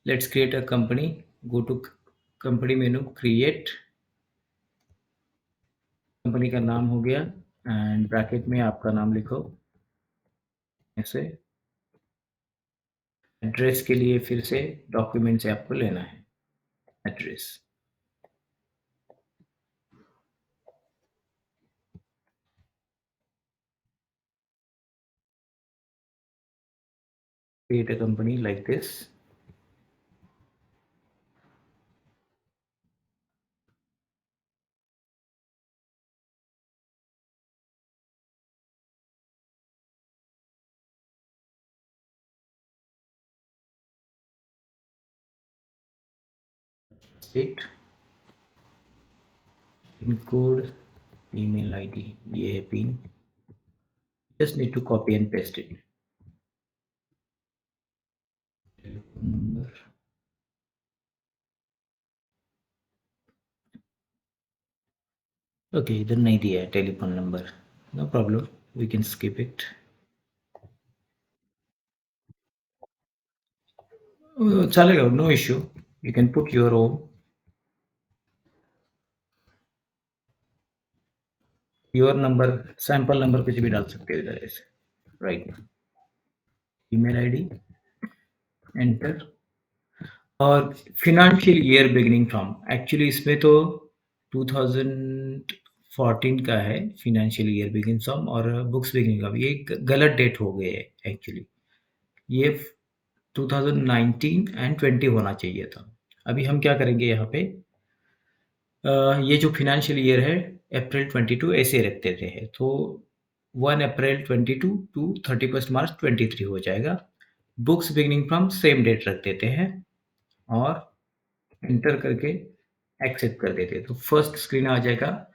Let's create a company, go to company menu, create, company का नाम हो गया एंड ब्रैकेट में आपका नाम लिखो ऐसे। एड्रेस के लिए फिर से डॉक्यूमेंट से आपको लेना है address. Create a company like this. State, pin code, email ID, ये है pin. Just need to copy and paste it. Number, okay इधर नहीं दिया है telephone number, no problem, we can skip it. चलेगा, no issue, you can put your own, your number, sample number कुछ भी डाल सकते हो इधर ऐसे, राइट। Email ID, enter. और financial year beginning from, actually इसमें तो 2014 का है फिनेंशियल ईयर बिगिनिंग फ्रॉम, और बुक्स बिगिनिंग का भी ये गलत डेट हो गए है एक्चुअली। ये 2019 एंड 20 होना चाहिए था। अभी हम क्या करेंगे यहाँ पे, ये जो फिनेंशियल ईयर है अप्रैल 22 ऐसे रख देते हैं, तो 1 अप्रैल 22 टू 31 मार्च 23 हो जाएगा। Books beginning from same date रख देते हैं और एंटर करके एक्सेप्ट कर देते हैं, तो फर्स्ट स्क्रीन आ जाएगा।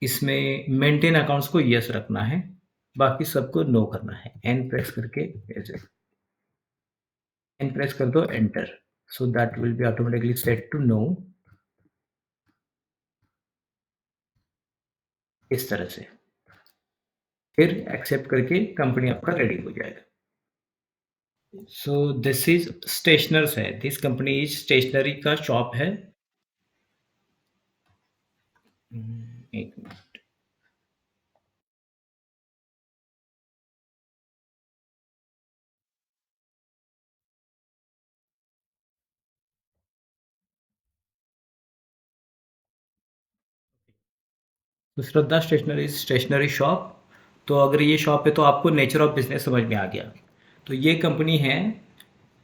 इसमें मेंटेन अकाउंट्स को यस रखना है, बाकी सबको नो करना है। एन प्रेस करके ऐसे एन प्रेस कर दो, enter, so that will be automatically set to no. इस तरह से फिर एक्सेप्ट करके कंपनी आपका रेडी हो जाएगा। सो दिस इज स्टेशनर्स है, दिस कंपनी इज स्टेशनरी का शॉप है। एक मिनट। तो श्रद्धा स्टेशनरी स्टेशनरी शॉप, तो अगर ये शॉप है तो आपको नेचर ऑफ बिजनेस समझ में आ गया। तो ये कंपनी है,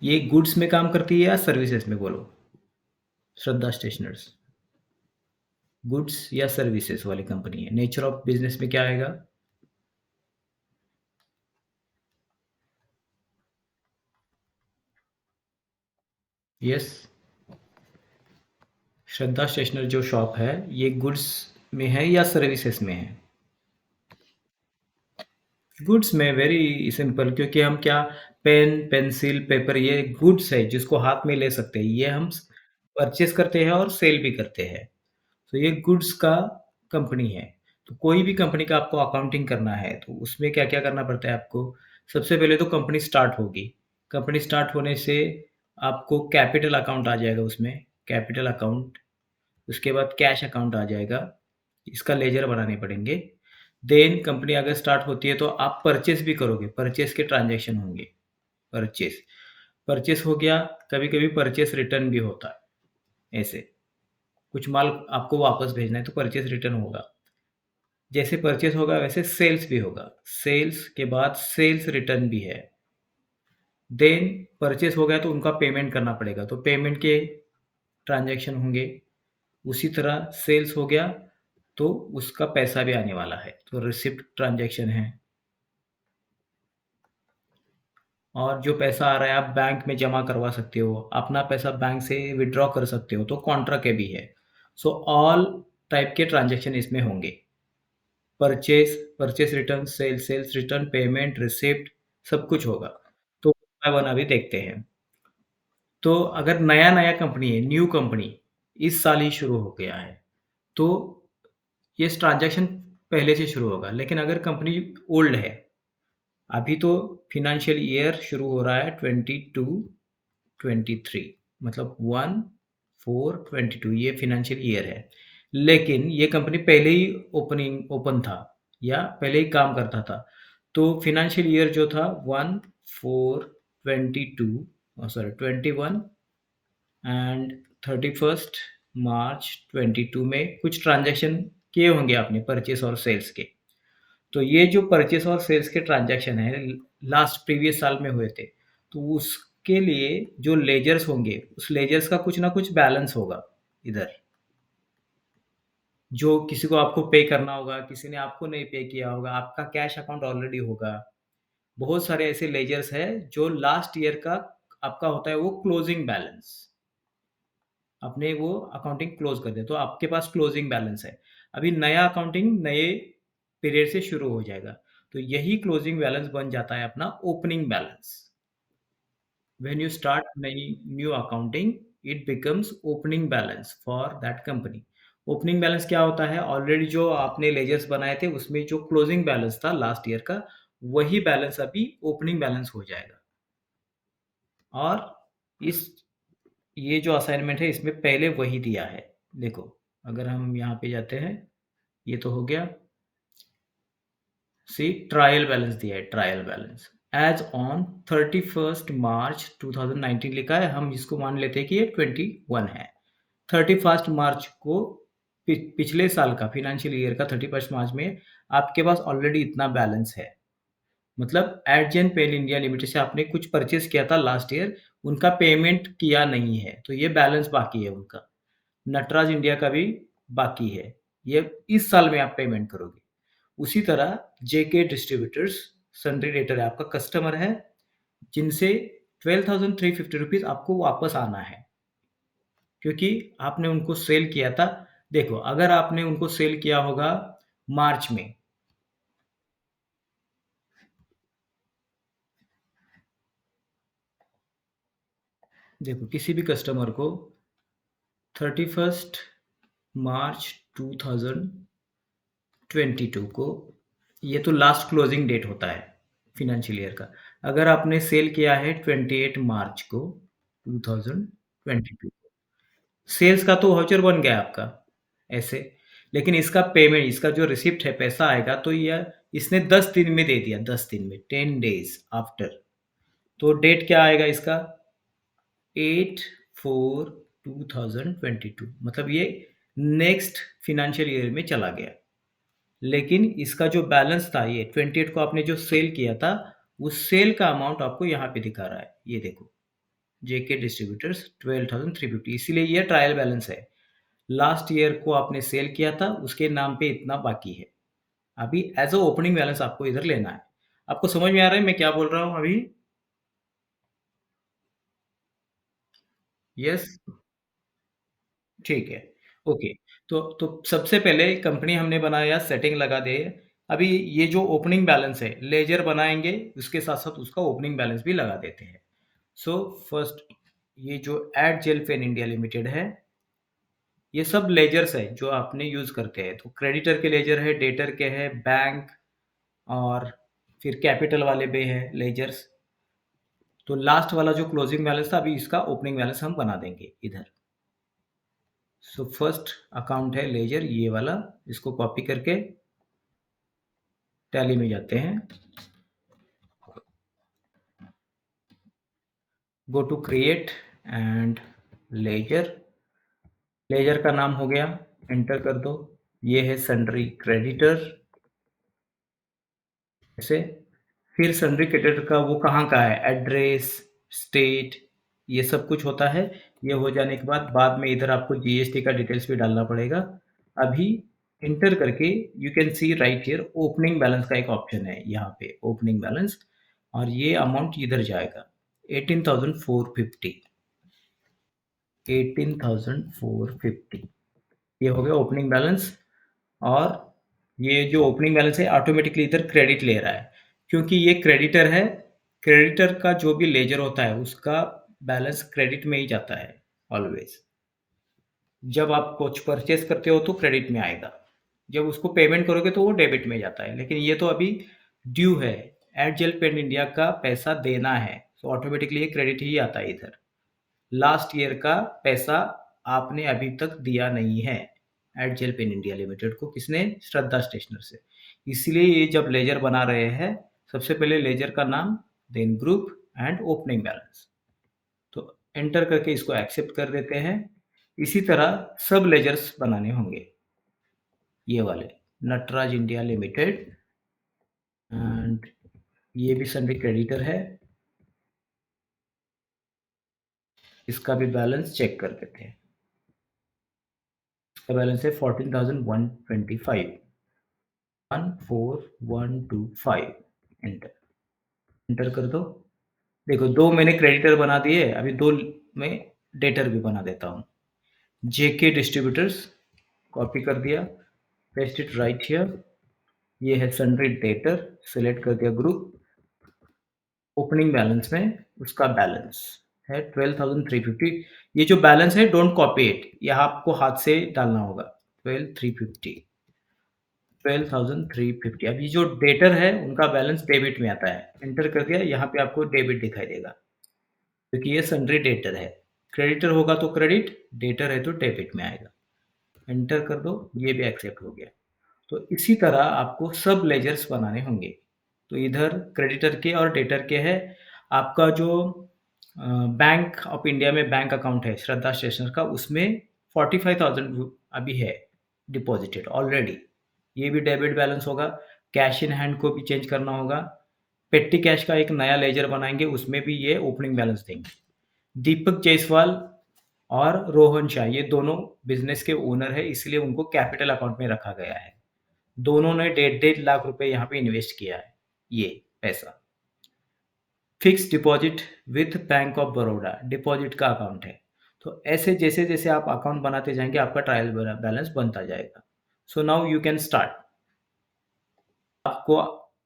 ये गुड्स में काम करती है या सर्विसेज में, बोलो। श्रद्धा स्टेशनर्स गुड्स या सर्विसेज वाली कंपनी है। नेचर ऑफ बिजनेस में क्या आएगा? यस, श्रद्धा स्टेशनरी जो शॉप है ये गुड्स में है या सर्विसेज में है? गुड्स में, वेरी सिंपल, क्योंकि हम क्या, पेन पेंसिल पेपर ये गुड्स है जिसको हाथ में ले सकते हैं, ये हम परचेज करते हैं और सेल भी करते हैं। तो ये गुड्स का कंपनी है। तो कोई भी कंपनी का आपको अकाउंटिंग करना है तो उसमें क्या-क्या करना पड़ता है आपको? सबसे पहले तो कंपनी स्टार्ट होगी। कंपनी स्टार्ट होने से आपको कैपिटल अकाउंट आ जाएगा उसमें, कैपिटल अकाउंट, उसके बाद कैश अकाउंट आ जाएगा, इसका लेजर बनाने पड़ेंगे। देन कंपनी अगर स्टार्ट होती है तो आप परचेज़ भी करोगे, परचेज़ के ट्रांज़ैक्शन होंगे, परचेज़। परचेज़ हो गया, कभी-कभी परचेज़ रिटर्न भी होता है, ऐसे। कुछ माल आपको वापस भेजना है तो परचेज़ रिटर्न होगा। जैसे परचेज़ होगा वैसे सेल्स भी होगा। सेल्स के बाद सेल्स रिटर्न भी है। देन परचेज़ हो गया तो उनका पेमेंट करना पड़ेगा, तो पेमेंट के ट्रांज़ैक्शन होंगे। उसी तरह सेल्स हो गया तो उसका पैसा भी आने वाला है, तो रिसिप्ट ट्रांज़ैक्शन है। और जो पैसा आ रहा है आप बैंक में जमा करवा सकते हो, अपना पैसा बैंक से विथड्रॉ कर सकते हो, तो कॉन्ट्रा के भी है। सो ऑल टाइप के ट्रांज़ैक्शन इसमें होंगे। Purchase, purchase return, sales return, payment, receipt, सब कुछ होगा। तो वन बाय वन अभी देखते हैं। तो अगर नया-नया कंपनी है, न्यू कंपनी, इस साल ही शुरू हो गया है, तो ये ट्रांज़ैक्शन पहले से शुरू होगा। लेकिन अगर कंपनी ओल्ड है, अभी तो फ़ाइनेंशियल ईयर शुरू हो रहा है 22, 23 मतलब 1/4/22 ये फाइनेंशियल ईयर है। लेकिन ये कंपनी पहले ही ओपन था या पहले ही काम करता था। तो फाइनेंशियल ईयर जो था 1/4/22 सॉरी 21 एंड 31st मार्च 22 में कुछ ट्रांज़ैक्शन किए होंगे आपने परचेज़ और सेल्स के। तो ये जो परचेज़ और सेल्स के ट्रांज़ैक्शन हैं, लास्ट प्रीवियस साल में हुए थे, तो उसके लिए जो लेजर्स होंगे, उस लेजर्स का कुछ ना कुछ बैलेंस होगा इधर, जो किसी को आपको पे करना होगा, किसी ने आपको नहीं पे किया होगा, आपका कैश अकाउंट ऑलरेडी होगा। बहुत सारे ऐसे लेजर्स हैं, जो लास्ट ईयर का आपका होता है वो क्लोजिंग बैलेंस। आपने वो अकाउंटिंग क्लोज़ कर दिया, तो आपके पास क्लोजिंग बैलेंस है। अभी नया अकाउंटिंग नए पीरियड से शुरू हो जाएगा, तो यही क्लोजिंग बैलेंस बन जाता है अपना opening balance. When you start नई new accounting, it becomes opening balance for that company. Opening balance क्या होता है? ऑलरेडी जो आपने लेजर्स बनाए थे, उसमें जो क्लोजिंग बैलेंस था लास्ट ईयर का, वही बैलेंस अभी ओपनिंग बैलेंस हो जाएगा। और इस ये जो असाइनमेंट है इसमें पहले वही दिया है। देखो, अगर हम यहाँ पे जाते हैं, ये तो हो गया। सी ट्रायल बैलेंस दिया है, trial balance. As on 31st मार्च 2019 लिखा है, हम इसको मान लेते हैं कि ये 21 है। 31st मार्च को पिछले साल का फाइनेंशियल ईयर का 31st मार्च में आपके पास ऑलरेडी इतना बैलेंस है। मतलब एडजेन पेन इंडिया लिमिटेड से आपने कुछ परचेज़ किया था लास्ट ईयर, उनका पेमेंट किया नहीं है, तो ये बैलेंस बाकी है उनका। नटराज इंडिया का भी बाकी है, ये इस साल में आप पेमेंट करोगे। उसी तरह जेके डिस्ट्रीब्यूटर्स सन्ड्री डेटर है, आपका कस्टमर है, जिनसे ₹12,350 आपको वापस आना है, क्योंकि आपने उनको सेल किया था। देखो, अगर आपने उनको सेल किया होगा मार्च में, देखो किसी भी कस्टमर को 31st मार्च 2022 को, ये तो लास्ट क्लोजिंग डेट होता है फाइनेंशियल ईयर का। अगर आपने सेल किया है 28 मार्च को 2022, सेल्स का तो वाउचर बन गया आपका, ऐसे। लेकिन इसका पेमेंट, इसका जो रिसिप्ट है, पैसा आएगा तो ये इसने 10 दिन में दे दिया, 10 दिन में, 10 डेज़ आफ्टर। तो डेट क्या आएगा इसका? 8/4/2022, मतलब ये नेक्स्ट फाइनेंशियल ईयर में चला गया। लेकिन इसका जो बैलेंस था, ये 28 को आपने जो सेल किया था, उस सेल का अमाउंट आपको यहाँ पे दिखा रहा है। ये देखो, जेके डिस्ट्रीब्यूटर्स 12,350, इसीलिए ये ट्रायल बैलेंस है। लास्ट ईयर को आपने सेल किया था, उसके नाम पे इतना बाकी है। अभी एज़ अ ओपनिंग बैलेंस आपको इधर लेना है। आपको समझ में आ रहा है मैं क्या बोल रहा हूँ अभी? यस? ठीक है, ओके। तो सबसे पहले कंपनी हमने बनाया, सेटिंग लगा दे। अभी ये जो ओपनिंग बैलेंस है, लेजर बनाएँगे, उसके साथ-साथ उसका ओपनिंग बैलेंस भी लगा देते हैं। सो फर्स्ट, ये जो एडजेल पेन इंडिया लिमिटेड है, ये सब लेजर्स है जो आपने यूज़ करते हैं। तो क्रेडिटर के लेजर है, डेटर के है, बैंक और फिर कैपिटल वाले भी है लेजर्स। तो लास्ट वाला जो क्लोजिंग बैलेंस था, अभी इसका ओपनिंग बैलेंस हम बना देंगे इधर। सो फर्स्ट अकाउंट है लेजर, ये वाला। इसको कॉपी करके टैली में जाते हैं। Go to create and ledger. Ledger का नाम हो गया, एंटर कर दो। ये है सन्ड्री क्रेडिटर, ऐसे। फिर सन्ड्री क्रेडिटर का वो कहाँ का है, एड्रेस, स्टेट, ये सब कुछ होता है। ये हो जाने के बाद में इधर आपको जीएसटी का डिटेल्स भी डालना पड़ेगा। अभी एंटर करके you can see right here opening balance का एक ऑप्शन है यहाँ पे, ओपनिंग बैलेंस, और ये अमाउंट इधर जाएगा 18,450, 18,450। ये हो गया ओपनिंग बैलेंस। और ये जो ओपनिंग बैलेंस है ऑटोमेटिकली इधर क्रेडिट ले रहा है, क्योंकि ये क्रेडिटर है। क्रेडिटर का जो भी लेजर होता है उसका बैलेंस क्रेडिट में ही जाता है ऑलवेज। जब आप कुछ परचेज करते हो तो क्रेडिट में आएगा, जब उसको पेमेंट करोगे तो वो डेबिट में जाता है। लेकिन ये तो अभी ड्यू है, एट जेल पेन इंडिया का पैसा देना है, तो ऑटोमेटिकली ये क्रेडिट ही आता है इधर। लास्ट ईयर का पैसा आपने अभी तक दिया नहीं है at gel pen India Limited को। किसने? श्रद्धा स्टेशनर से। इसलिए ये जब लेजर बना रहे हैं, सबसे पहले लेजर का नाम, then group and opening balance. तो एंटर करके इसको एक्सेप्ट कर देते हैं। इसी तरह सब लेजर्स बनाने होंगे, ये वाले नटराज इंडिया लिमिटेड, एंड ये भी सन्डे क्रेडिटर है। इसका भी बैलेंस चेक कर देते हैं। इसका बैलेंस है 14,125, 14125। एंटर, एंटर कर दो। देखो 2 मैंने क्रेडिटर बना दिए, अभी 2 में डेटर भी बना देता हूँ। जेके डिस्ट्रीब्यूटर्स, कॉपी कर दिया, पेस्ट इट राइट हियर। ये है सन्ड्री डेटर, सिलेक्ट कर दिया ग्रुप। ओपनिंग बैलेंस में उसका बैलेंस है 12,350। ये जो बैलेंस है डोंट कॉपी इट, यह आपको हाथ से डालना होगा। 12,350, 12,350। अब ये जो डेटर है उनका बैलेंस डेबिट में आता है। एंटर कर दिया, यहाँ पे आपको डेबिट दिखाई देगा क्योंकि ये सन्ड्री डेटर है। क्रेडिटर होगा तो क्रेडिट, डेटर है तो डेबिट में आएगा। एंटर कर दो, ये भी एक्सेप्ट हो गया। तो इसी तरह आपको सब लेजर्स बनाने होंगे। तो इधर क्रेडिटर के और डेटर के है। आपका जो बैंक ऑफ इंडिया में बैंक अकाउंट है श्रद्धा स्टेशनर का, उसमें 45,000 अभी है डिपॉजिटेड ऑलरेडी। ये भी डेबिट बैलेंस होगा। कैश इन हैंड को भी चेंज करना होगा। पेट्टी कैश का एक नया लेजर बनाएंगे, उसमें भी ये ओपनिंग बैलेंस देंगे। दीपक जायसवाल और रोहन शाह ये दोनों बिजनेस के ओनर है, इसलिए उनको कैपिटल अकाउंट में रखा गया है। दोनों ने 1.5 लाख रुपए यहाँ पे इन्वेस्ट किया है, ये पैसा। Fix deposit with bank of Baroda deposit का अकाउंट है। तो ऐसे जैसे जैसे आप अकाउंट बनाते जाएंगे आपका ट्रायल बैलेंस बनता जाएगा। So now you can start. आपको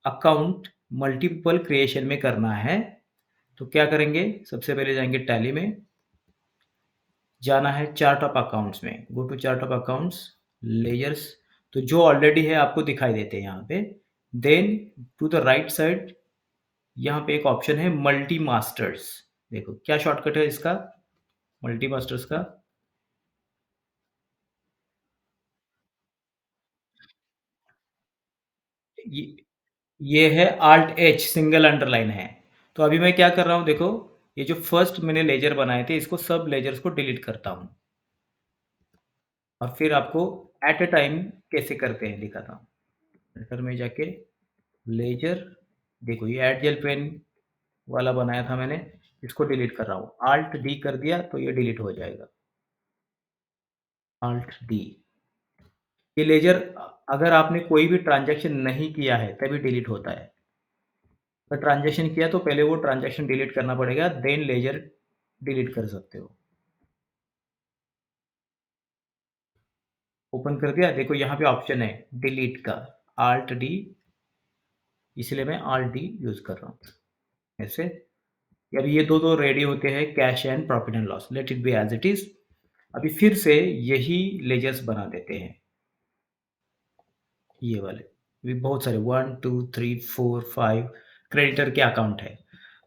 अकाउंट मल्टीपल क्रिएशन में करना है, तो क्या करेंगे? सबसे पहले जाएंगे टैली में, जाना है चार्ट ऑफ अकाउंट्स में। Go to chart of accounts, लेयर्स, तो जो ऑलरेडी है आपको दिखाई देते हैं यहाँ पे। Then to the right side यहाँ पे एक ऑप्शन है मल्टी मास्टर्स। देखो क्या शॉर्टकट है इसका, मल्टी मास्टर्स का। ये ये है Alt H, सिंगल अंडरलाइन है। तो अभी मैं क्या कर रहा हूँ देखो, ये जो फर्स्ट मैंने लेजर बनाए थे इसको सब लेजर्स को डिलीट करता हूँ और फिर आपको एट अ टाइम कैसे करते हैं दिखाता हूँ। फिल्टर में जाके लेजर, देखो ये एट जेल पेन वाला बनाया था मैंने, इसको डिलीट कर रहा हूँ। Alt D कर दिया तो ये डिलीट हो जाएगा। Alt D। ये लेजर अगर आपने कोई भी ट्रांजैक्शन नहीं किया है तभी डिलीट होता है। अगर ट्रांजैक्शन किया तो पहले वो ट्रांजैक्शन डिलीट करना पड़ेगा, देन लेजर डिलीट कर सकते हो। ओपन कर दिया, देखो यहाँ पे ऑप्शन है डिलीट का, Alt D, इसलिए मैं Alt D यूज कर रहा हूँ। ऐसे अब ये दो रेडी होते हैं, cash and profit and loss, let it be as it is. अभी फिर से यही लेजर्स बना देते हैं, ये वाले भी बहुत सारे 1 2 3 4 5 क्रेडिटर के अकाउंट है।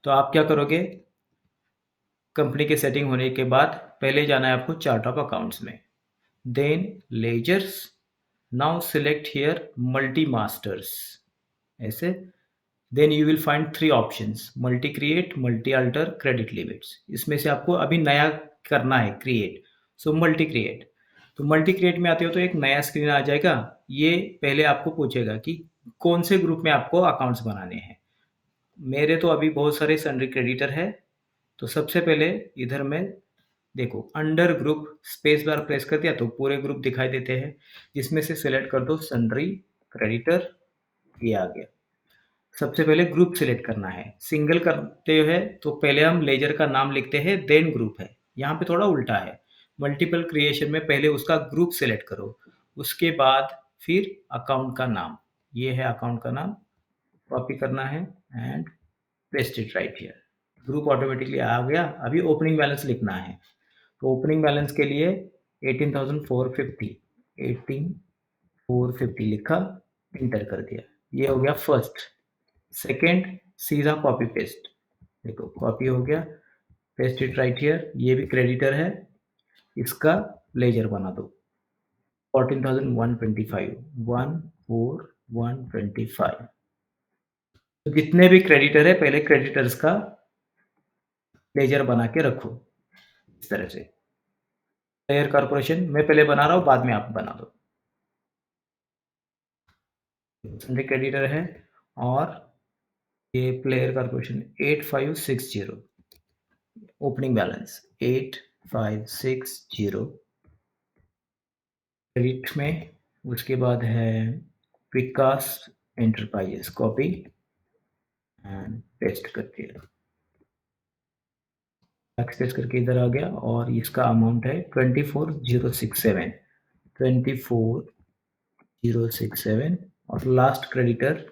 तो आप क्या करोगे, कंपनी के सेटिंग होने के बाद पहले जाना है आपको चार्ट ऑफ अकाउंट्स में, then ledgers, now select here multi masters, ऐसे। Then you will find 3 options, multi create, multi alter, credit limits. इसमें से आपको अभी नया करना है क्रिएट, सो मल्टी क्रिएट। तो मल्टी क्रिएट में आते हो तो एक नया स्क्रीन आ जाएगा। ये पहले आपको पूछेगा कि कौन से ग्रुप में आपको अकाउंट्स बनाने हैं। मेरे तो अभी बहुत सारे सन्ड्री क्रेडिटर है, तो सबसे पहले इधर में देखो under group space bar press कर दिया तो पूरे ग्रुप दिखाई देते हैं, जिसमें से सिलेक्ट कर दो सन्ड्री क्रेडिटर, ये आ गया। सबसे पहले ग्रुप सिलेक्ट करना है। सिंगल करते हैं तो पहले हम लेजर का नाम लिखते हैं देन ग्रुप है, यहाँ पे थोड़ा उल्टा है। मल्टीपल क्रिएशन में पहले उसका ग्रुप सिलेक्ट करो, उसके बाद फिर अकाउंट का नाम, ये है अकाउंट का नाम, कॉपी करना है and paste it right here. Group automatically आ गया। अभी ओपनिंग बैलेंस लिखना है, तो ओपनिंग बैलेंस के लिए 18,450, 18,450 लिखा, इंटर कर दिया, ये हो गया फर्स्ट। सेकेंड सीधा कॉपी पेस्ट, देखो कॉपी हो गया। पेस्ट इट राइट हियर, ये भी क्रेडिटर है, इसका लेजर बना दो 14,125 14,125। तो जितने भी क्रेडिटर है पहले क्रेडिटर्स का लेजर बना के रखो इस तरह से। प्लेयर कॉर्पोरेशन मैं पहले बना रहा हूँ, बाद में आप बना दो। सन्डे क्रेडिटर है और ये player corporation 8560 opening balance 8560 credit में। उसके बाद है विकास एंटरप्राइजेस, कॉपी एंड पेस्ट करके एक्सेस करके इधर आ गया और इसका अमाउंट है 24067 24067 और last creditor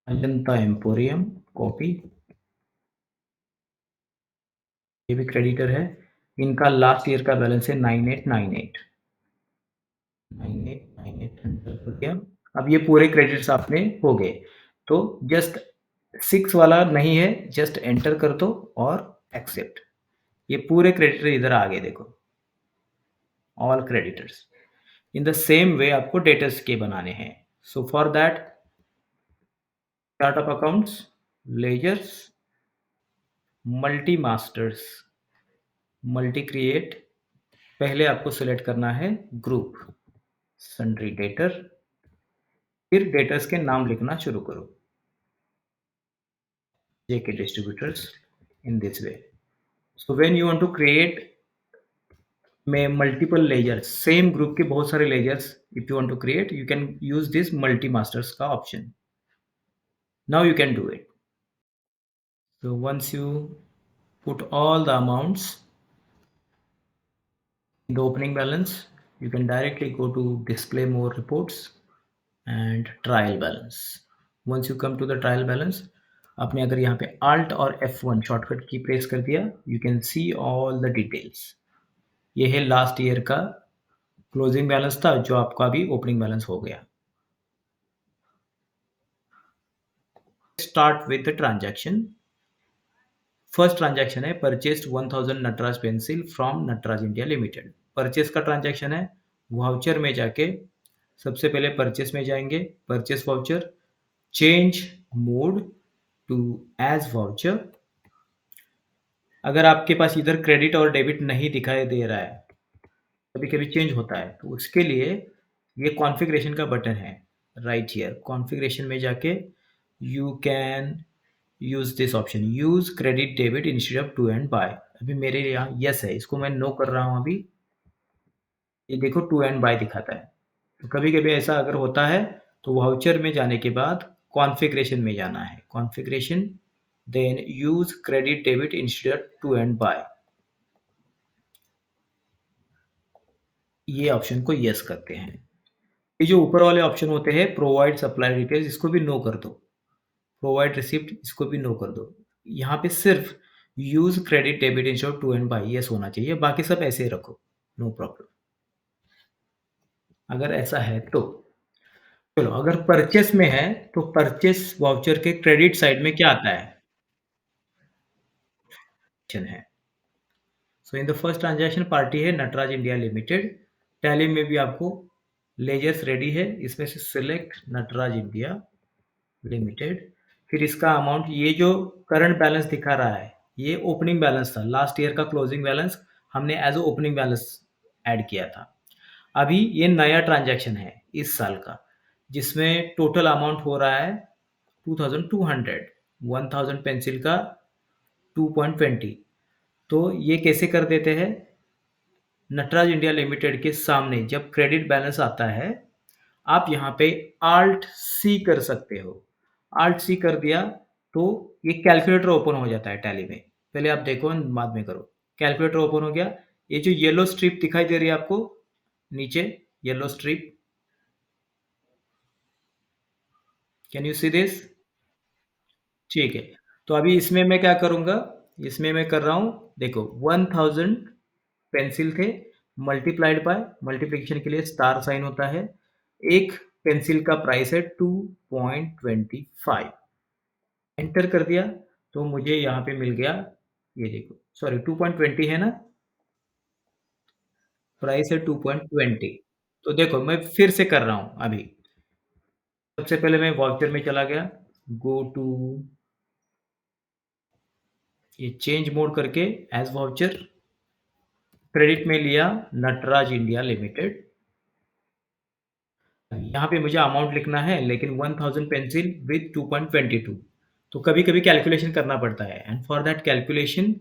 Ajanta emporium, copy, ये भी क्रेडिटर है। इनका लास्ट ईयर का बैलेंस है 9898 9898 एंटर कर दिया। अब ये पूरे क्रेडिट्स आपने हो गए, तो जस्ट 6 वाला नहीं है, जस्ट एंटर कर दो और एक्सेप्ट। ये पूरे क्रेडिटर इधर आ गए, देखो all creditors. In the same way आपको डेटर्स के बनाने हैं। So for that chart of accounts, ledgers, multi masters, multi create, पहले आपको सिलेक्ट करना है ग्रुप सन्ड्री डेटर, फिर डेटर्स के नाम लिखना शुरू करो JK distributors in this way. So when you want to create में मल्टीपल लेजर्स, सेम ग्रुप के बहुत सारे ledgers if you want to create, you can use this multi masters का option. Now you can do it. So once you put all the amounts in the opening balance, you can directly go to display more reports and trial balance. Once you come to the trial balance, आपने अगर यहाँ पे Alt और F1 shortcut की press कर दिया, you can see all the details. ये है लास्ट ईयर का क्लोजिंग बैलेंस था जो आपका अभी ओपनिंग बैलेंस हो गया। Start with the transaction. First transaction है purchased 1000 Nataraj pencil from Nataraj India limited. Purchase का ट्रांजैक्शन है, वाउचर में जाके सबसे पहले परचेस में जाएंगे, purchase voucher, change mode to as voucher. अगर आपके पास इधर क्रेडिट और डेबिट नहीं दिखाई दे रहा है, कभी कभी चेंज होता है, तो उसके लिए ये कॉन्फ़िगरेशन का बटन है राइट हियर। कॉन्फ़िगरेशन में जाके you can use this option, use credit debit instead of to and by. अभी मेरे यहाँ यस है, इसको मैं नो कर रहा हूँ अभी। ये देखो टू एंड बाय दिखाता है। तो कभी कभी ऐसा अगर होता है तो वाउचर में जाने के बाद कॉन्फ़िगरेशन में जाना है, configuration, then use credit debit instead of to and by, ये ऑप्शन को यस करते हैं। ये जो ऊपर वाले ऑप्शन होते हैं प्रोवाइड सप्लाई डिटेल्स, इसको भी नो कर दो। प्रोवाइड रिसिप्ट, इसको भी नो कर दो। यहाँ पे सिर्फ use credit debit instead of to and by yes होना चाहिए, बाकी सब ऐसे ही रखो, नो प्रॉब्लम। अगर ऐसा है तो चलो, अगर परचेस में है तो परचेस वाउचर के क्रेडिट साइड में क्या आता है। So in the first transaction party है नटराज इंडिया लिमिटेड। टैली में भी आपको लेजर्स रेडी है, इसमें से सिलेक्ट नटराज इंडिया लिमिटेड। फिर इसका अमाउंट, ये जो करंट बैलेंस दिखा रहा है ये ओपनिंग बैलेंस था, लास्ट ईयर का क्लोजिंग बैलेंस हमने एज ओ ओपनिंग बैलेंस ऐड किया था। अभी ये नया ट्रांजैक्शन है इस साल का, जिसमें टोटल अमाउंट हो रहा है 2200, 1000 पेंसिल का 2.20। तो ये कैसे कर देते हैं, नटराज इंडिया लिमिटेड के सामने जब क्रेडिट बैलेंस आता है, आप यहाँ पे आल्ट सी कर सकते हो। आल्ट सी कर दिया तो ये कैलकुलेटर ओपन हो जाता है टैली में। पहले आप देखो, बाद में करो। कैलकुलेटर ओपन हो गया। ये जो येलो स्ट्रिप दिखाई दे रही है आपको नीचे, yellow strip, can you see this? ठीक है। तो अभी इसमें मैं क्या करूंगा, इसमें मैं कर रहा हूं, देखो 1000 पेंसिल थे, मल्टीप्लाइड बाय, मल्टीप्लिकेशन के लिए स्टार साइन होता है। एक पेंसिल का प्राइस है 2.25, एंटर कर दिया, तो मुझे यहाँ पे मिल गया, ये देखो, सॉरी 2.20 है ना? प्राइस है 2.20। तो देखो मैं फिर से कर रहा हूँ अभी। सबसे पहले मैं वाउचर में चला गया, गो टू ये चेंज मोड करके एज़ वाउचर, क्रेडिट में लिया नटराज इंडिया लिमिटेड। यहाँ पे मुझे अमाउंट लिखना है लेकिन 1000 पेंसिल विथ 2.22। तो कभी-कभी कैलकुलेशन करना पड़ता है and for that calculation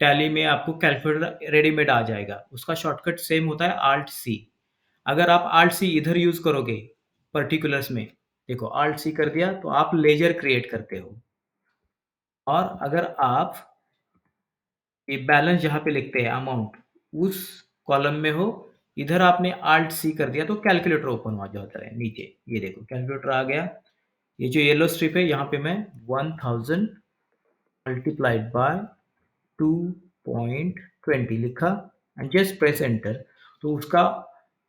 tally में आपको कैलकुलेटर रेडीमेड आ जाएगा। उसका शॉर्टकट सेम होता है Alt C। अगर आप Alt C इधर यूज़ करोगे पर्टिकुलर्स में, देखो Alt C कर दिया तो आप लेजर क्रिएट करते हो। और अगर आप ये बैलेंस जहाँ पे लिखते हैं अमाउंट, उस कॉलम में हो, इधर आपने Alt C कर दिया तो कैलकुलेटर ओपन हो जाता है नीचे। ये देखो कैलकुलेटर आ गया। ये जो येलो स्ट्रिप है यहाँ पे मैं 1000 मल्टीप्लाइड बाय 2.20 लिखा एंड जस्ट प्रेस एंटर, तो उसका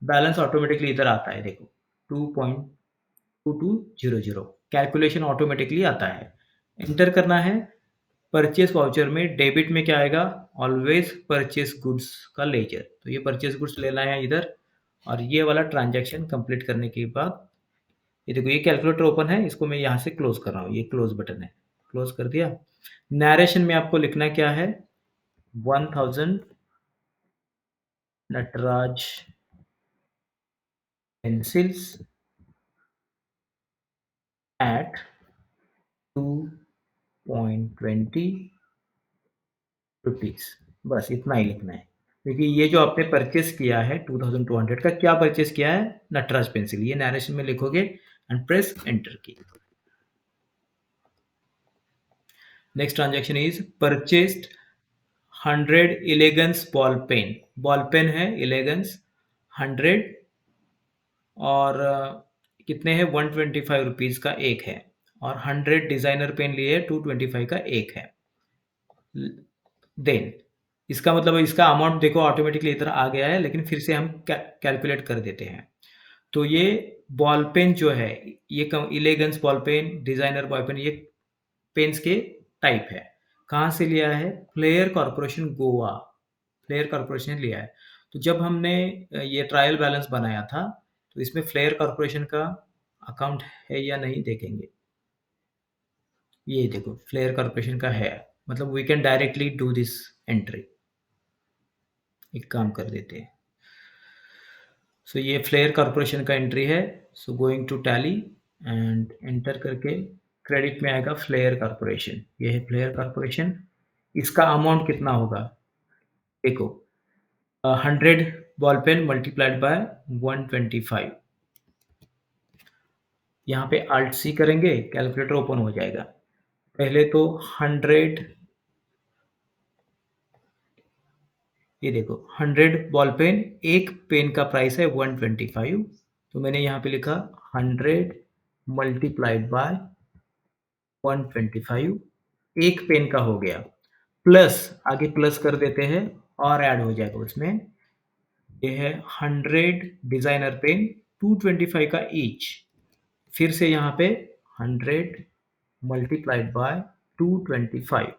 बैलेंस ऑटोमेटिकली इधर आता है देखो 2.2200, कैलकुलेशन ऑटोमेटिकली आता है। एंटर करना है। परचेस वाउचर में डेबिट में क्या आएगा, ऑलवेज परचेस गुड्स का लेजर, तो ये परचेस गुड्स लेना है इधर। और ये वाला ट्रांजैक्शन कंप्लीट करने के बाद ये देखो ये कैलकुलेटर ओपन है, इसको मैं यहाँ से क्लोज कर रहा हूँ, ये क्लोज बटन है, क्लोज कर दिया। नरेशन में आपको लिखना क्या है, 1000 नटराज पेंसिल्स एट 2.20 रुपीज, बस इतना ही लिखना है। क्योंकि ये जो आपने परचेस किया है 2200 का, क्या परचेस किया है, नटराज पेंसिल, ये नरेशन में लिखोगे and press enter key. Next transaction is purchased 100 elegance ball pen, ball pen है इलेगेंस 100 और कितने हैं 125 रुपीज़ का एक है, और 100 डिज़ाइनर पेन लिए 225 का एक है। देन इसका मतलब इसका अमाउंट देखो ऑटोमेटिकली इधर आ गया है, लेकिन फिर से हम कैलकुलेट कर देते हैं। तो ये बॉल पेन जो है, ये elegance ball pen, designer ball pen, ये पेन्स के टाइप है। कहाँ से लिया है, flair corporation Goa, flair corporation ने लिया है। तो जब हमने ये ट्रायल बैलेंस बनाया था, तो इसमें फ्लेयर कॉर्पोरेशन का अकाउंट है या नहीं देखेंगे। ये देखो फ्लेयर कॉर्पोरेशन का है, मतलब we can directly do this entry. एक काम कर देते हैं, सो ये फ्लेयर कॉर्पोरेशन का एंट्री है। So going to Tally and enter करके क्रेडिट में आएगा फ्लेयर कॉर्पोरेशन, ये है फ्लेयर कॉर्पोरेशन। इसका अमाउंट कितना होगा, देखो 100 बॉल पेन मल्टीप्लाइड बाय 125, यहाँ पे Alt C करेंगे, कैलकुलेटर ओपन हो जाएगा। पहले तो 100, ये देखो 100 बॉल पेन, एक पेन का प्राइस है 125, तो मैंने यहाँ पे लिखा 100 मल्टीप्लाइड बाय 125, एक पेन का हो गया, प्लस आगे प्लस कर देते हैं और ऐड हो जाएगा उसमें। ये है 100 डिजाइनर पेन 225 का ईच, फिर से यहाँ पे 100 मल्टीप्लाइड बाय 225,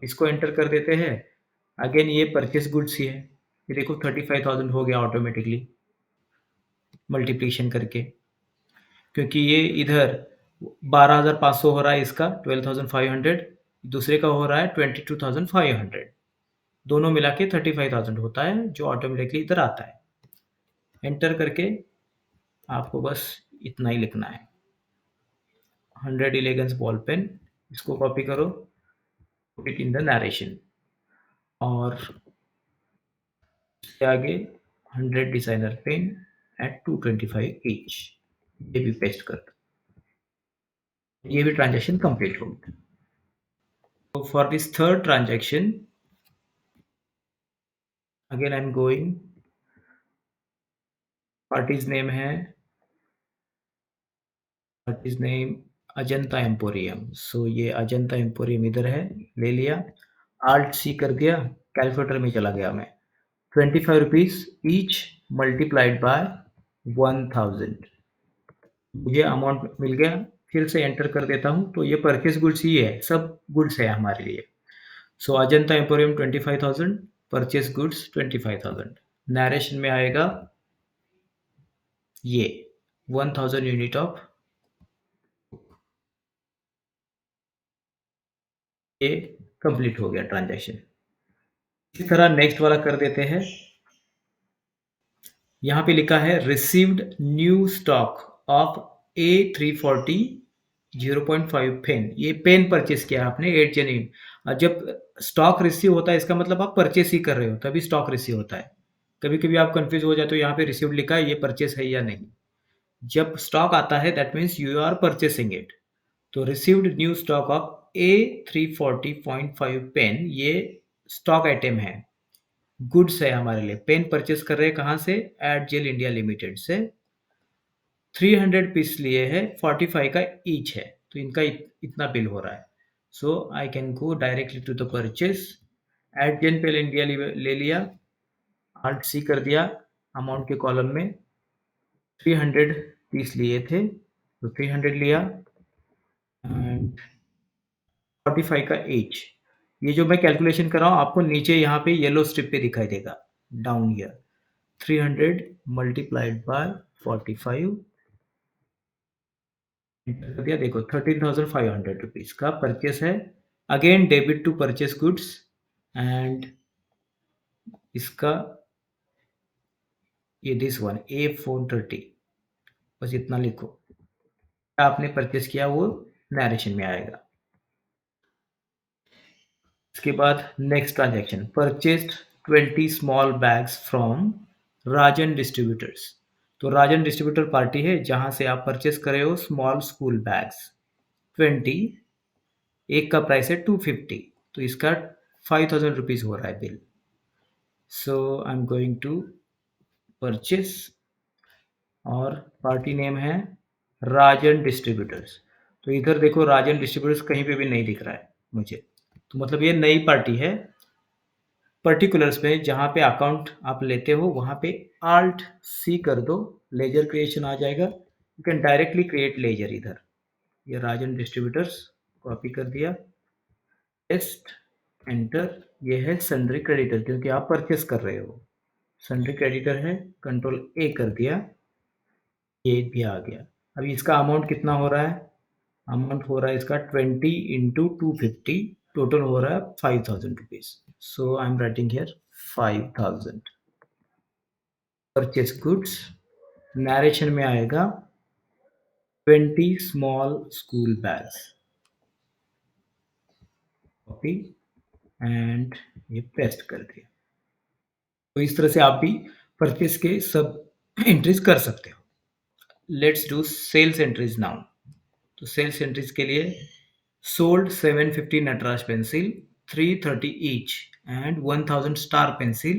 इसको एंटर कर देते हैं। अगेन ये परचेस गुड्स ही है, ये देखो 35,000 हो गया ऑटोमेटिकली मल्टीप्लिकेशन करके, क्योंकि ये इधर 12,500 हो रहा है, इसका 12,500, दूसरे का हो रहा है 22,500, दोनों मिला के 35,000 होता है जो ऑटोमेटिकली इधर आता है। एंटर करके आपको बस इतना ही लिखना है, 100 इलेगेंस बॉल पेन, इसको कॉपी करो, put it in the narration, और इसके आगे 100 डिजाइनर पेन एट 225 ईच, ये भी पेस्ट कर दो, ये भी ट्रांजेक्शन कंप्लीट हो गया। तो for this third transaction again I am going, parties name है, पार्टीज नेम अजंता एम्पोरियम, सो ये अजंता एम्पोरियम इधर है, ले लिया, Alt C कर दिया, कैलकुलेटर में चला गया मैं, 25 रुपीज ईच मल्टीप्लाइड बाय 1000, मुझे अमाउंट मिल गया फिर से एंटर कर देता हूँ, तो ये परचेज़ गुड्स ही है, सब गुड्स है हमारे लिए। So Ajanta emporium 25,000, purchase goods 25,000। Narration में आएगा ये 1000 यूनिट ऑफ, ये कंप्लीट हो गया ट्रांज़ैक्शन। इसी तरह नेक्स्ट वाला कर देते हैं। यहाँ पे लिखा है received new stock of A340 0.5 pen. ये पेन परचेज़ किया आपने 8 जेन्युइन। जब स्टॉक रिसीव होता है इसका मतलब आप परचेज़ ही कर रहे हो, तभी स्टॉक रिसीव होता है। कभी-कभी आप कन्फ्यूज़ हो जाते हो, यहाँ पे रिसीव्ड लिखा है, ये परचेज़ है या नहीं। जब स्टॉक आता है that means you are purchasing it. तो received new stock of A340.5 pen, ये स्टॉक आइटम है, गुड्स है हमारे लिए। पेन परचेज कर रहे हैं कहाँ से? एडजेल इंडिया लिमिटेड से। 300 पीस लिए हैं, 45 का ईच है, तो इनका इतना बिल हो रहा है। So I can go directly to the purchase. एडजेल पेल इंडिया ले लिया, Alt C कर दिया, अमाउंट के कॉलम में 300 पीस लिए थे, तो 300 लिया एंड 45 का ईच। ये जो मैं कैलकुलेशन कर रहा हूँ आपको नीचे यहाँ पे येलो स्ट्रिप पे दिखाई देगा, down here. 300 multiplied by 45, enter कर दिया। देखो 13,500 रुपीज का परचेस है। Again debit to purchase goods and इसका ये दिस वन A430, बस इतना लिखो। क्या आपने परचेस किया वो नरेशन में आएगा। इसके बाद next transaction, purchased 20 small bags from Rajan distributors. तो राजन डिस्ट्रीब्यूटर पार्टी है जहां से आप परचेस करे हो स्मॉल स्कूल बैग्स 20, एक का प्राइस है 250, तो इसका 5,000 रुपीज हो रहा है bill. So I am going to purchase और पार्टी नेम है राजन डिस्ट्रीब्यूटर्स। तो इधर देखो राजन डिस्ट्रीब्यूटर्स कहीं पे भी नहीं दिख रहा है मुझे, तो मतलब ये नई पार्टी है। पर्टिकुलर्स में जहाँ पे अकाउंट आप लेते हो वहाँ पे Alt C कर दो, लेजर क्रिएशन आ जाएगा। You can directly create ledger इधर। ये राजन डिस्ट्रीब्यूटर्स कॉपी कर दिया, पेस्ट, एंटर। ये है सन्ड्री क्रेडिटर क्योंकि आप परचेस कर रहे हो, सन्ड्री क्रेडिटर है, कंट्रोल A कर दिया, ये भी आ गया। अभी इसका अमाउंट कितना हो रहा है? अमाउंट हो रहा है इसका 20 इंटू 250, टोटल हो रहा है 5,000 rupees. So I am writing here 5,000 purchase goods. Narration में आएगा 20 small school bags, copy and ये पेस्ट कर दिया। तो इस तरह से आप भी परचेस के सब एंट्रीज कर सकते हो। Let's do sales entries now. तो सेल्स एंट्रीज के लिए sold 750 Nataraj pencil 330 each and 1000 star pencil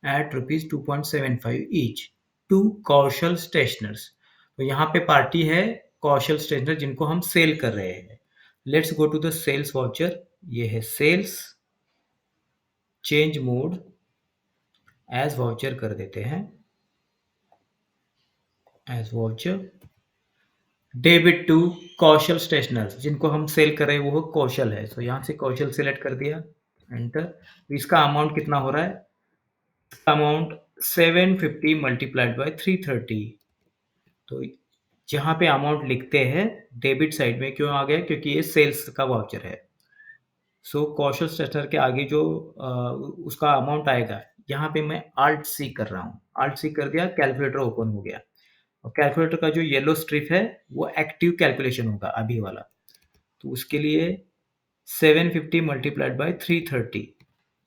at rupees 2.75 each to Kaushal stationers. तो यहाँ पे पार्टी है कौशल स्टेशनर जिनको हम सेल कर रहे हैं। Let's go to the sales voucher. ये है sales, change mode as voucher कर देते हैं, as voucher. Debit to Kaushal stationers, जिनको हम सेल कर रहे हैं वो कौशल है, तो यहाँ से कौशल सिलेक्ट कर दिया, एंटर। इसका अमाउंट कितना हो रहा है? Amount 750 multiplied by 330। तो जहाँ पे अमाउंट लिखते हैं डेबिट साइड में क्यों आ गया? क्योंकि ये सेल्स का वाउचर है। सो कौशल स्टेशनर के आगे जो उसका अमाउंट आएगा, यहाँ पे मैं Alt C कर रहा हूँ। Alt C कर दिया, कैलकुलेटर ओपन हो गया। और कैलकुलेटर का जो येलो स्ट्रिप है वो एक्टिव कैलकुलेशन होगा अभी वाला। तो उसके लिए 750 मल्टीप्लाइड बाय 330।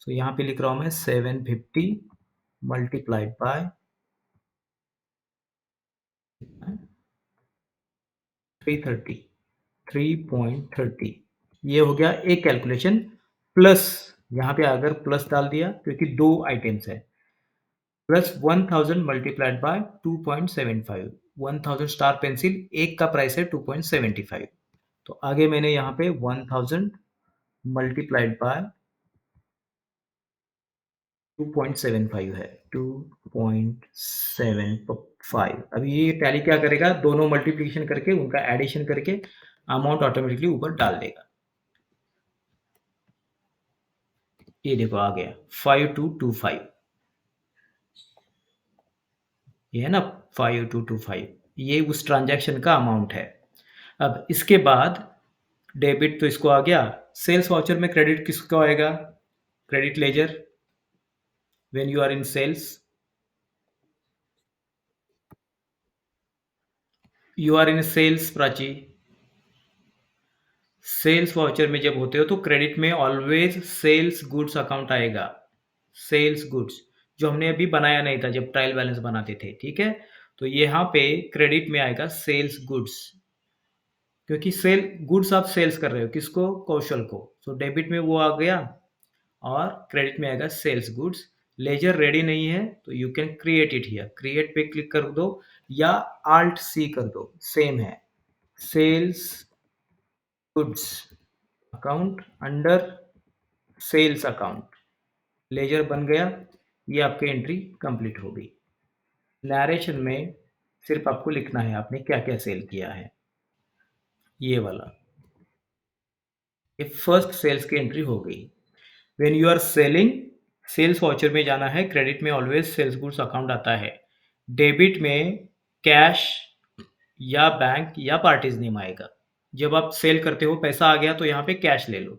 सो यहाँ पे लिख रहा हूँ मैं 750 मल्टीप्लाइड बाय 330, 3.30। ये हो गया एक कैलकुलेशन। प्लस यहाँ पे अगर प्लस डाल दिया क्योंकि दो आइटम्स है, plus 1000 multiplied by 2.75। 1000 star pencil एक का प्राइस है 2.75, तो आगे मैंने यहाँ पे 1000 मल्टीप्लाइड बाय 2.75 है, 2.75। अभी ये टैली क्या करेगा? दोनों मल्टीप्लिकेशन करके उनका एडिशन करके अमाउंट ऑटोमेटिकली ऊपर डाल देगा। ये देखो आ गया 5225, ये है ना 5225, ये उस ट्रांजैक्शन का अमाउंट है। अब इसके बाद डेबिट तो इसको आ गया, सेल्स वाउचर में क्रेडिट किसको आएगा? Credit ledger, when you are in sales, you are in sales Prachi, sales voucher में जब होते हो तो क्रेडिट में ऑलवेज सेल्स गुड्स अकाउंट आएगा। सेल्स गुड्स जो हमने अभी बनाया नहीं था जब ट्रायल बैलेंस बनाते थे, ठीक है? तो यहाँ पे क्रेडिट में आएगा सेल्स गुड्स, क्योंकि सेल गुड्स आप सेल्स कर रहे हो किसको? कौशल को। सो डेबिट में वो आ गया और क्रेडिट में आएगा सेल्स गुड्स। लेजर रेडी नहीं है तो you can create it here, create पे क्लिक कर दो या Alt C कर दो, सेम है। Sales goods account under sales account, ledger बन गया। ये आपकी एंट्री कंप्लीट हो गई। नरेशन में सिर्फ आपको लिखना है आपने क्या क्या सेल किया है, ये वाला। ये फर्स्ट सेल्स की एंट्री हो गई। When you are selling, sales voucher में जाना है, क्रेडिट में ऑलवेज सेल्स गुड्स अकाउंट आता है, डेबिट में कैश या बैंक या पार्टीज नेम आएगा। जब आप सेल करते हो पैसा आ गया तो यहाँ पे कैश ले लो,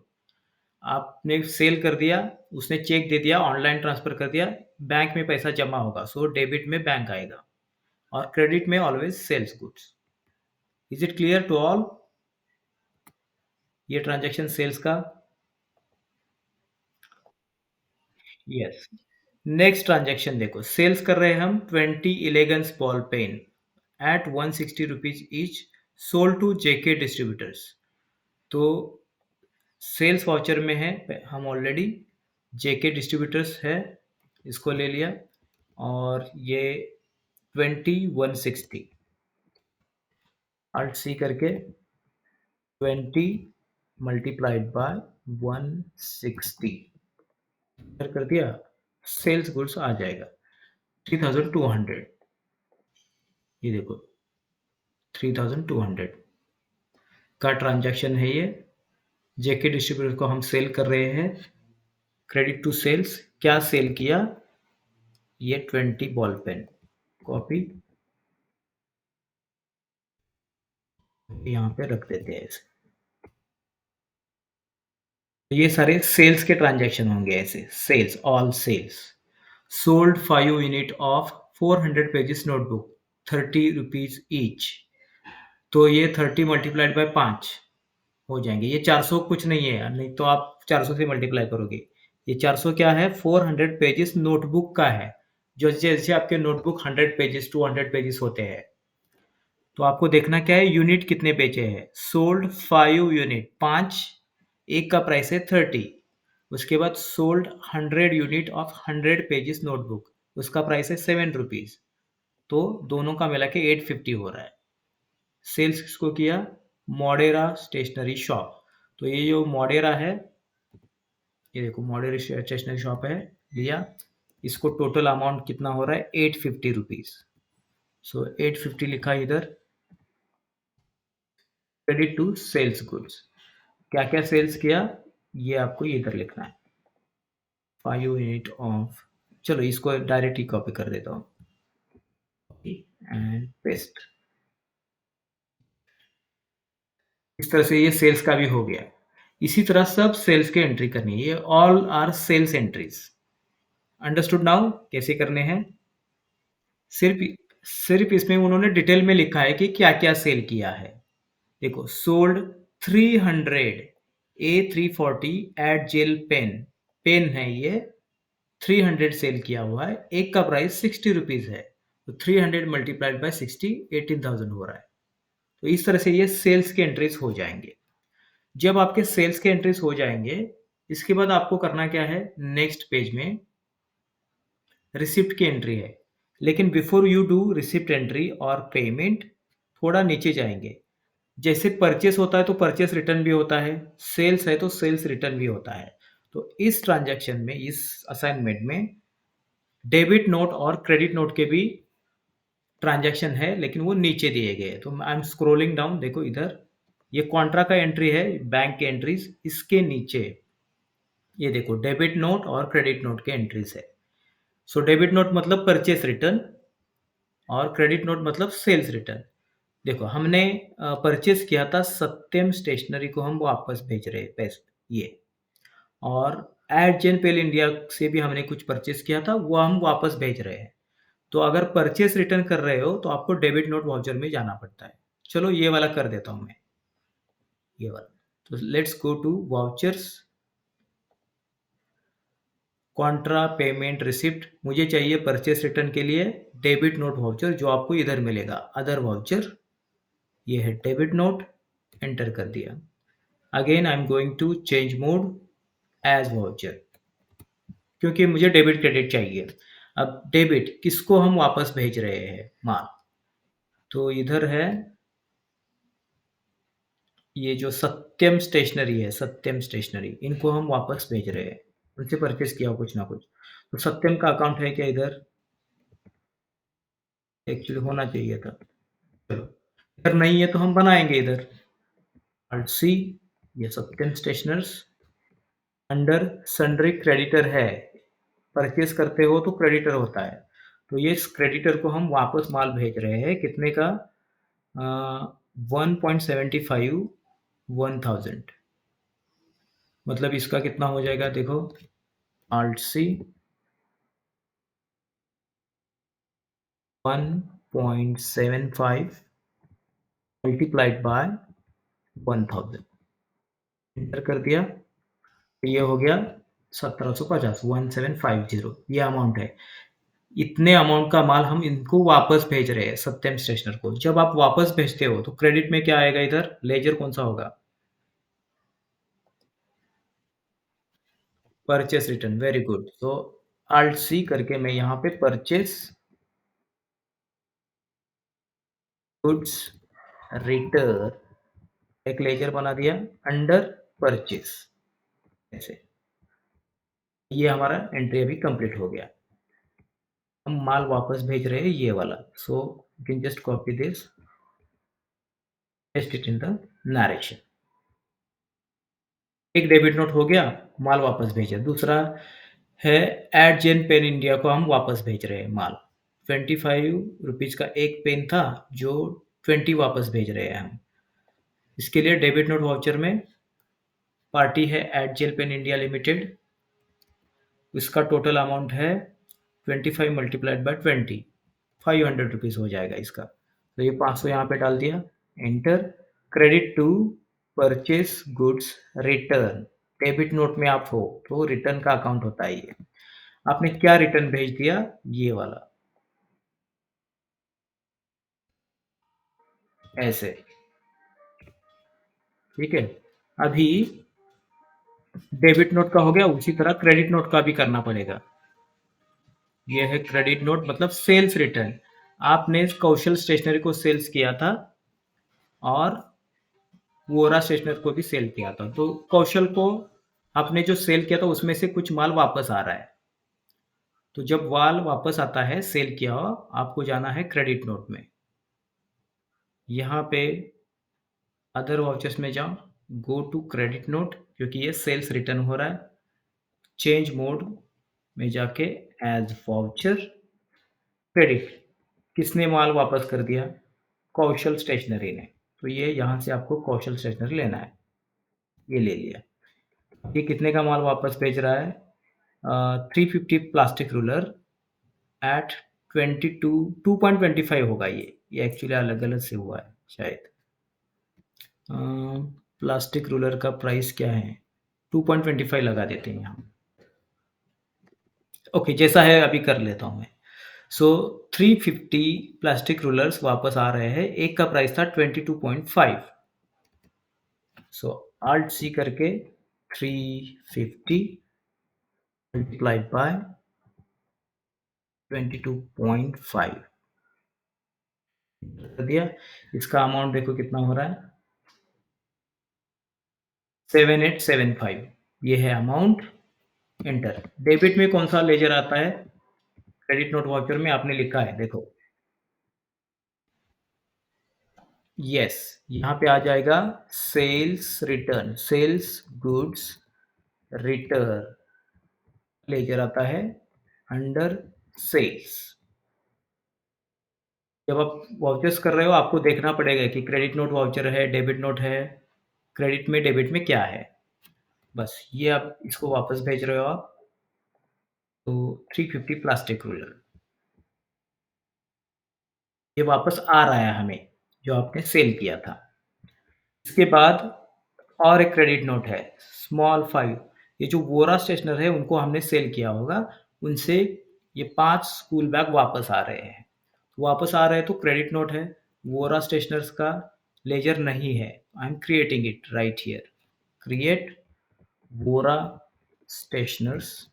आपने सेल कर दिया, उसने चेक दे दिया, ऑनलाइन ट्रांसफर कर दिया, बैंक में पैसा जमा होगा, सो डेबिट में बैंक आएगा और क्रेडिट में always sales goods. Is it clear to all? ये ट्रांजैक्शन सेल्स का। यस। नेक्स्ट ट्रांजैक्शन देखो, सेल्स कर रहे हैं हम 20 elegance ball pen at 160 rupees each, sold to JK distributors. तो सेल्स वाउचर में है, हम ऑलरेडी जेके डिस्ट्रीब्यूटर्स है, इसको ले लिया और ये 2160 Alt C करके 20 मल्टीप्लाइड बाय 160 कर दिया, सेल्स गुड्स आ जाएगा 3200। ये देखो 3200 का ट्रांजैक्शन है ये। जेके डिस्ट्रीब्यूटर को हम सेल कर रहे हैं, क्रेडिट टू सेल्स। क्या सेल किया? ये 20 बॉल पेन, कॉपी यहाँ पे रख देते हैं ऐसे। ये सारे सेल्स के ट्रांजैक्शन होंगे ऐसे, sales, all sales. Sold 5 unit of 400 pages notebook 30 rupees each, तो ये 30 मल्टीप्लाइड बाय 5 हो जाएंगे। ये 400 कुछ नहीं है, नहीं तो आप 400 से मल्टीप्लाई करोगे। ये 400 क्या है? 400 पेजेस नोटबुक का है। जो जैसे आपके नोटबुक 100 पेजेस 200 पेजेस होते हैं, तो आपको देखना क्या है, यूनिट कितने बेचे हैं। सोल्ड 5 यूनिट, 5, एक का प्राइस है 30। उसके बाद sold 100 unit of 100 pages notebook, उसका प्राइस है 7 रुपीज, तो दोनों का मिला के 850 हो रहा है। सेल्स किसको किया? मॉडेरा स्टेशनरी शॉप। तो ये जो मॉडेरा है, ये देखो मॉडेरा स्टेशनरी शॉप है, लिया। इसको टोटल अमाउंट कितना हो रहा है? 850 रुपीज। सो 850 लिखा इधर, क्रेडिट टू सेल्स गुड्स। क्या क्या सेल्स किया ये आपको इधर लिखना है। 5 यूनिट ऑफ, चलो इसको डायरेक्ट ही कॉपी कर देता हूँ एंड पेस्ट। इस तरह से ये सेल्स का भी हो गया। इसी तरह सब सेल्स के एंट्री करनी है, ये all are sales entries. Understood now कैसे करने हैं? सिर्फ सिर्फ इसमें उन्होंने डिटेल में लिखा है कि क्या क्या सेल किया है। देखो, sold 300 A340 at jail pen, pen है ये, 300 सेल किया हुआ है, एक का प्राइस 60 रुपीज है, तो 300 मल्टीप्लाइड बाय 60 18,000 हो रहा है। तो इस तरह से ये सेल्स के एंट्रीज हो जाएंगे। जब आपके सेल्स के एंट्रीज हो जाएंगे, इसके बाद आपको करना क्या है, नेक्स्ट पेज में रिसिप्ट की एंट्री है। लेकिन before you do receipt entry और पेमेंट, थोड़ा नीचे जाएंगे। जैसे परचेस होता है तो परचेस रिटर्न भी होता है, सेल्स है तो सेल्स रिटर्न भी होता है। तो इस ट्रांजैक्शन में, इस असाइनमेंट में डेबिट नोट और क्रेडिट नोट के भी ट्रांजैक्शन है, लेकिन वो नीचे दिए गए। तो आई एम स्क्रोलिंग डाउन, देखो इधर ये कॉन्ट्रा का एंट्री है, बैंक की एंट्रीज़, इसके नीचे ये देखो डेबिट नोट और क्रेडिट नोट के एंट्रीज़ है। सो डेबिट नोट मतलब परचेज़ रिटर्न और क्रेडिट नोट मतलब सेल्स रिटर्न। देखो हमने परचेज़ किया था सत्यम स्टेशनरी को हम वापस भेज रहे हैं ये और एट जेन पेल इंडिया से भी हमने कुछ परचेज़ किया था, वो हम वापस भेज रहे हैं। तो अगर परचेज़ रिटर्न कर रहे हो, तो आपको डेबिट नोट वाउचर में जाना पड़ता है। चलो ये वाला कर देता हूँ मैं, ये वाला। तो let's go to vouchers, contra payment receipt. मुझे चाहिए परचेज़ रिटर्न के लिए डेबिट नोट वाउचर जो आपको इधर मिलेगा, अदर वाउचर। ये है डेबिट नोट, एंटर कर दिया। Again I am going to change mode as voucher क्योंकि मुझे डेबिट क्रेडिट चाहिए। अब डेबिट किसको हम वापस भेज रहे हैं माल? तो इधर है ये जो सत्यम स्टेशनरी है, सत्यम स्टेशनरी, इनको हम वापस भेज रहे हैं। उनसे परचेज़ किया हो कुछ ना कुछ। तो सत्यम का अकाउंट है क्या इधर? एक्चुअली होना चाहिए था। चलो, इधर नहीं है तो हम बनाएँगे इधर। Alt C, ये सत्यम स्टेशनर्स, अंडर सन्ड्री क्रेडिटर है। परचेज़ करते हो तो क्रेडिटर होता है। तो ये इस क्रेडिटर को हम वापस माल भेज रहे हैं कितने का? 1.75 1000 मतलब इसका कितना हो जाएगा देखो, Alt C 1.75 multiplied by 1000 enter कर दिया। तो ये हो गया 1750 1750 ये अमाउंट है। इतने अमाउंट का माल हम इनको वापस भेज रहे हैं सत्यम स्टेशनर को। जब आप वापस भेजते हो तो क्रेडिट में क्या आएगा इधर? लेजर कौन-सा होगा? Purchase return, very good. तो Alt C करके मैं यहाँ पे परचेज़ गुड्स रिटर्न एक लेजर बना दिया अंडर परचेज़ ऐसे। ये हमारा एंट्री अभी कंप्लीट हो गया। हम माल वापस भेज रहे हैं ये वाला। So you can just copy this, paste it in the narration. एक डेबिट नोट हो गया, माल वापस भेजा। दूसरा है एट जेन पेन इंडिया को हम वापस भेज रहे हैं माल। 25 रुपीज़ का एक पेन था जो 20 वापस भेज रहे हैं हम। इसके लिए डेबिट नोट वाउचर में पार्टी है at gel pen India limited. इसका टोटल अमाउंट है 25 मल्टीप्लाइड बाय 20, 500 रुपीज़ हो जाएगा इसका। तो ये 500 यहाँ पे डाल दिया, enter. Credit to purchase goods return. Debit note में आप हो तो रिटर्न का अकाउंट होता है ये। आपने क्या रिटर्न भेज दिया? ये वाला, ऐसे, ठीक है। अभी डेबिट नोट का हो गया, उसी तरह क्रेडिट नोट का भी करना पड़ेगा। ये है क्रेडिट नोट मतलब सेल्स रिटर्न। आपने कौशल स्टेशनरी को सेल्स किया था और वोरा स्टेशनरी को भी सेल किया था। तो कौशल को आपने जो सेल किया था उसमें से कुछ माल वापस आ रहा है। तो जब माल वापस आता है सेल किया हुआ, आपको जाना है क्रेडिट नोट में। यहाँ पे अदर वाउचर्स में जाओ, गो टू क्रेडिट नोट क्योंकि ये सेल्स रिटर्न हो रहा है। चेंज मोड में जाके एज वाउचर क्रेडिट, किसने माल वापस कर दिया? कौशल स्टेशनरी ने। तो ये यहाँ से आपको कौशल स्टेशनरी लेना है। ये ले लिया। ये कितने का माल वापस भेज रहा है? 350 प्लास्टिक रूलर एट 22 2.25 होगा ये एक्चुअली अलग-अलग से हुआ है शायद। अ, प्लास्टिक रूलर का प्राइस क्या है? 2.25 लगा देते हैं हम। ओके, जैसा है अभी कर लेता हूँ मैं। सो 350 प्लास्टिक रूलर्स वापस आ रहे हैं। एक का प्राइस था 22.5। सो Alt C करके 350 मल्टीप्लाइड बाय 22.5 कर दिया। इसका अमाउंट देखो कितना हो रहा है? 7875 ये है अमाउंट, एंटर। डेबिट में कौन सा लेजर आता है? क्रेडिट नोट वाउचर में आपने लिखा है देखो, यस, यहाँ पे आ जाएगा sales return, sales goods return लेकर आता है अंडर सेल्स। जब आप वाउचर्स कर रहे हो आपको देखना पड़ेगा कि क्रेडिट नोट वाउचर है, डेबिट नोट है, क्रेडिट में डेबिट में क्या है। बस ये आप इसको वापस भेज रहे हो आप, तो 350 प्लास्टिक रूलर ये वापस आ रहा है हमें, जो आपने सेल किया था। इसके बाद और एक क्रेडिट नोट है, स्मॉल 5। ये जो वोरा स्टेशनर है उनको हमने सेल किया होगा, उनसे ये 5 स्कूल बैग वापस आ रहे हैं। वापस आ रहे हैं तो क्रेडिट नोट है, वोरा स्टेशनर्स का लेजर नहीं है। I am creating it right here. Create Vora stationers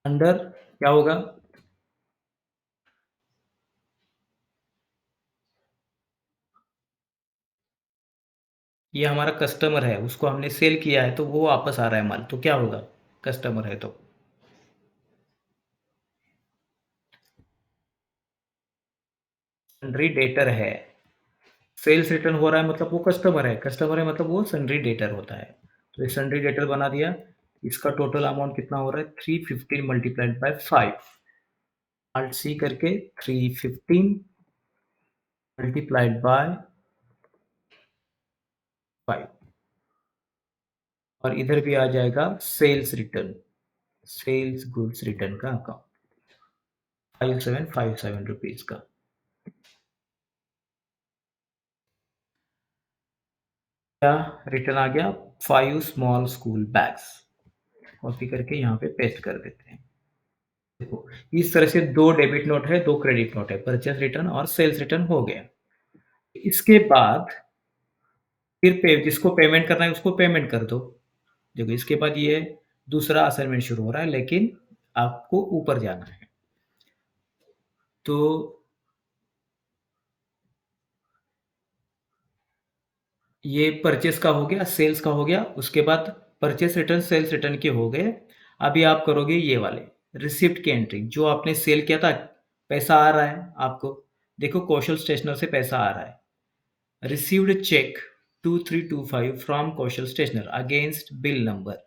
under क्या होगा? ये हमारा कस्टमर है, उसको हमने सेल किया है तो वो वापस आ रहा है माल, तो क्या होगा? कस्टमर है तो। सन्ड्री डेटर है। सेल्स रिटर्न हो रहा है मतलब वो कस्टमर है मतलब वो सन्ड्री डेटर होता है। तो ये सन्ड्री डेटर बना दिया। इसका टोटल अमाउंट कितना हो रहा है? 315 मल्टीप्लाइड बाय 5। आल्ट सी करके 315 मल्टीप्लाइड बाय 5। और इधर भी आ जाएगा sales return, sales goods return का अकाउंट 5757 रुपीज का। क्या रिटर्न आ गया? 5 स्मॉल स्कूल बैग्स। कॉपी करके यहाँ पे पेस्ट कर देते हैं। देखो, इस तरह से 2 डेबिट नोट है, 2 क्रेडिट नोट है, परचेज़ रिटर्न और सेल्स रिटर्न हो गया। इसके बाद फिर पे जिसको पेमेंट करना है उसको पेमेंट कर दो। देखो इसके बाद ये दूसरा असाइनमेंट शुरू हो रहा है लेकिन आपको ऊपर जाना है। तो ये परचेज़ का हो गया, सेल्स का हो गया, उसके बाद परचेज़ रिटर्न, सेल्स रिटर्न के हो गए। अभी आप करोगे ये वाले रिसिप्ट की एंट्री, जो आपने सेल किया था, पैसा आ रहा है आपको। देखो कौशल स्टेशनर से पैसा आ रहा है। Received cheque 2325 from Kaushal stationer against bill number,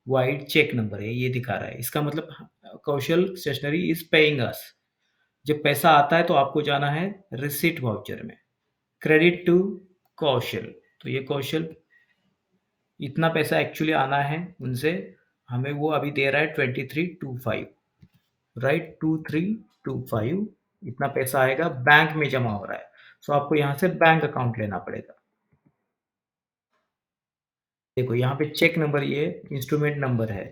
vide cheque number है ये दिखा रहा है। इसका मतलब Kaushal stationery is paying us. जब पैसा आता है तो आपको जाना है रिसिट वाउचर में, क्रेडिट टू कौशल। तो ये कौशल इतना पैसा एक्चुअली आना है उनसे, हमें वो अभी दे रहा है 2325, राइट? 2325 इतना पैसा आएगा, बैंक में जमा हो रहा है। सो आपको यहाँ से बैंक अकाउंट लेना पड़ेगा। देखो यहाँ पे चेक नंबर, ये इंस्ट्रूमेंट नंबर है,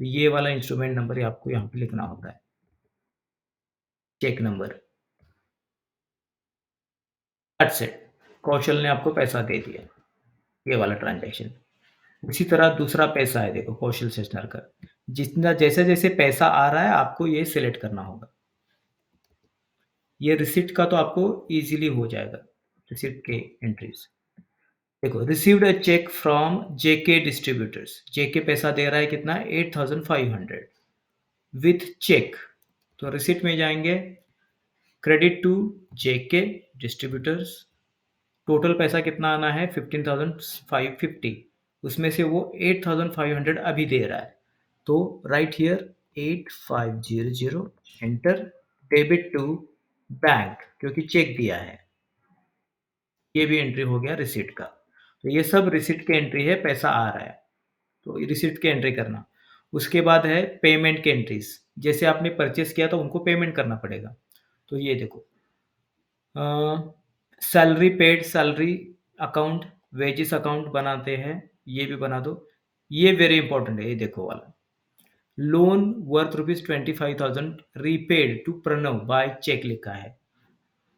तो ये वाला इंस्ट्रूमेंट नंबर आपको यहाँ पे लिखना होता है, check number. That's it. Kaushal ने आपको पैसा दे दिया, ये वाला ट्रांजैक्शन। उसी तरह दूसरा पैसा है, देखो कौशल सेशनर का, जितना जैसे जैसे पैसा आ रहा है आपको ये सिलेक्ट करना होगा। ये रिसिप्ट का तो आपको इजीली हो जाएगा, रिसिप्ट के एंट्रीज। देखो received a check from JK distributors, JK पैसा दे रहा है कितना? 8500 विथ चेक। तो रिसिप्ट में जाएंगे, credit to JK distributors, total पैसा कितना आना है? 15,550। उसमें से वो 8,500 अभी दे रहा है, तो right here 8500 enter, debit to bank क्योंकि चेक दिया है। ये भी एंट्री हो गया रिसिप्ट का। तो ये सब रिसिप्ट की एंट्री है, पैसा आ रहा है, तो रिसिप्ट की एंट्री करना। उसके बाद है पेमेंट की एंट्रीज, जैसे आपने परचेस किया तो उनको पेमेंट करना पड़ेगा। तो ये देखो, salary paid, salary account, wages account बनाते हैं, ये भी बना दो। ये वेरी इंपॉर्टेंट है, ये देखो वाला, loan worth rupees 25,000 repaid to Pranav by cheque लिखा है।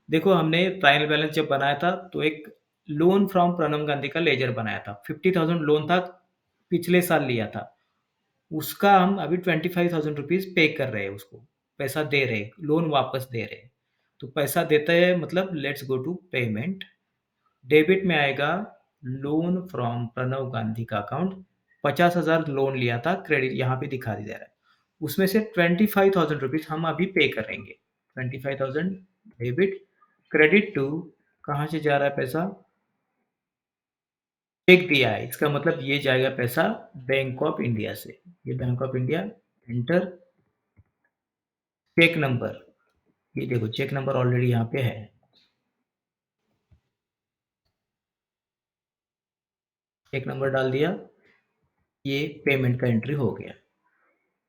देखो हमने ट्रायल बैलेंस जब बनाया था तो एक लोन फ्रॉम प्रणव गांधी का लेजर बनाया था, 50,000 लोन था, पिछले साल लिया था। उसका हम अभी 25,000 रुपीज पे कर रहे हैं, उसको पैसा दे रहे हैं, लोन वापस दे रहे हैं। तो पैसा देते हैं मतलब let's go to payment. Debit में आएगा लोन फ्रॉम प्रणव गांधी का अकाउंट, 50,000 लोन लिया था, क्रेडिट यहाँ पे दिखा दे रहा है। उसमें से 25,000 रुपीज हम अभी पे करेंगे, 25,000 डेबिट, क्रेडिट टू कहाँ से जा रहा है पैसा? चेक दिया है, इसका मतलब ये जाएगा पैसा बैंक ऑफ इंडिया से। ये bank of India, enter, cheque number, ये देखो चेक नंबर ऑलरेडी यहाँ पे है। चेक नंबर डाल दिया, ये पेमेंट का एंट्री हो गया।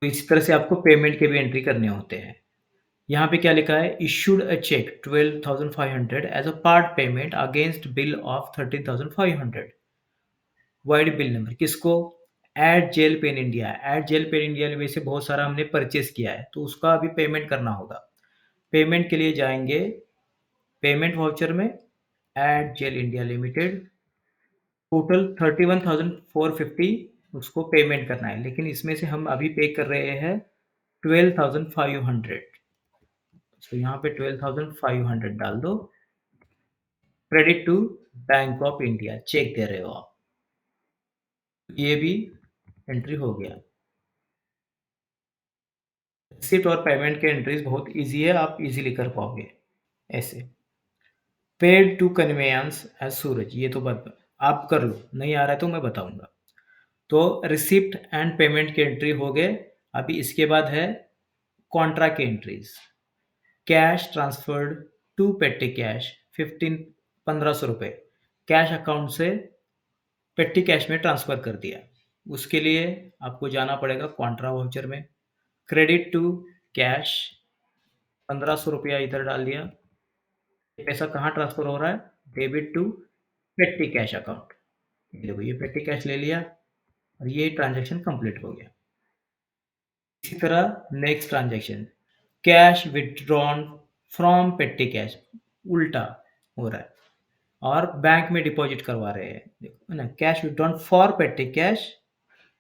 तो इस तरह से आपको पेमेंट के भी एंट्री करने होते हैं। यहाँ पे क्या लिखा है? Issued a check 12,500 as a part payment against bill of 13,500। Vide bill number किसको? AT gel pen India. AT gel pen India में से बहुत सारा हमने परचेस किया है, तो उसका अभी पेमेंट करना होगा। पेमेंट के लिए जाएंगे पेमेंट वाउचर में, at gel India limited, total 31,450 उसको पेमेंट करना है, लेकिन इसमें से हम अभी पे कर रहे हैं 12,500। तो यहाँ पे 12,500 डाल दो। Credit to bank of India, check दे रहे हो आप, ये भी एंट्री हो गया। रिसिप्ट और पेमेंट के एंट्रीज बहुत इजी है, आप इजीली कर पाओगे ऐसे। पेड टू कन्वेयंस एज सूरज, ये तो बात आप कर लो, नहीं आ रहा है तो मैं बताऊंगा। तो रिसिप्ट एंड पेमेंट के एंट्री हो गए। अभी इसके बाद है कॉन्ट्रा के entries. Cash transferred to petty cash 1500 रुपये कैश अकाउंट से पेटी कैश में ट्रांसफर कर दिया। उसके लिए आपको जाना पड़ेगा कॉन्ट्रा वाउचर में। क्रेडिट टू कैश 1500 रुपया इधर डाल दिया। पैसा कहाँ ट्रांसफर हो रहा है? Debit to petty cash account. देखो ये पेटी कैश ले लिया और ये ट्रांजैक्शन कंप्लीट हो गया। इसी तरह next transaction, cash withdrawn from पेटी कैश, उल्टा हो रहा है और बैंक में डिपॉजिट करवा रहे हैं। देखो ना, कैश विथड्रॉन फॉर पेटी cash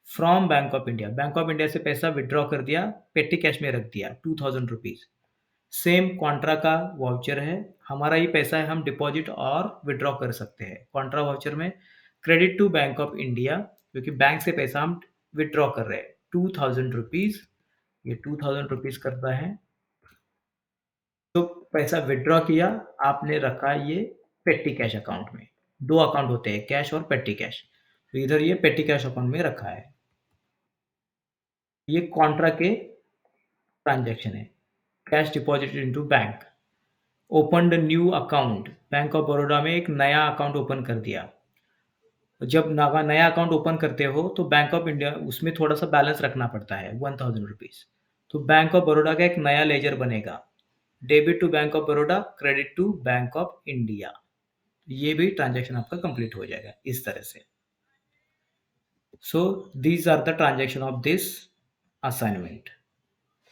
from bank of India. Bank of India से पैसा विथड्रॉ कर दिया, पेटी कैश में रख दिया 2,000 रुपीज। सेम कॉन्ट्रा का वाउचर है, हमारा ही पैसा है, हम डिपॉजिट और विड्रॉ कर सकते हैं। कॉन्ट्रा वाउचर में credit to bank of India, क्योंकि बैंक से पैसा हम विड्रॉ कर रहे हैं 2,000 रुपीज। ये 2,000 रुपीज करता है, तो पैसा विड्रॉ किया, आपने रखा ये पेटी कैश अकाउंट में। दो अकाउंट होते हैं, कैश और पेटी कैश, तो इधर ये पेटी कैश अकाउंट में रखा है। ये कॉन्ट्रा के ट्रांजेक्शन है। Cash deposited into bank, opened new account, bank of Baroda में एक नया अकाउंट ओपन कर दिया। जब नया अकाउंट ओपन करते हो तो बैंक ऑफ इंडिया उसमें थोड़ा सा बैलेंस रखना पड़ता है 1,000 रुपीज। तो बैंक ऑफ बड़ौदा का एक नया लेजर बनेगा, debit to bank of Baroda, credit to bank of India. ये भी ट्रांजेक्शन आपका कंप्लीट हो जाएगा इस तरह से। So these are the transaction of this assignment.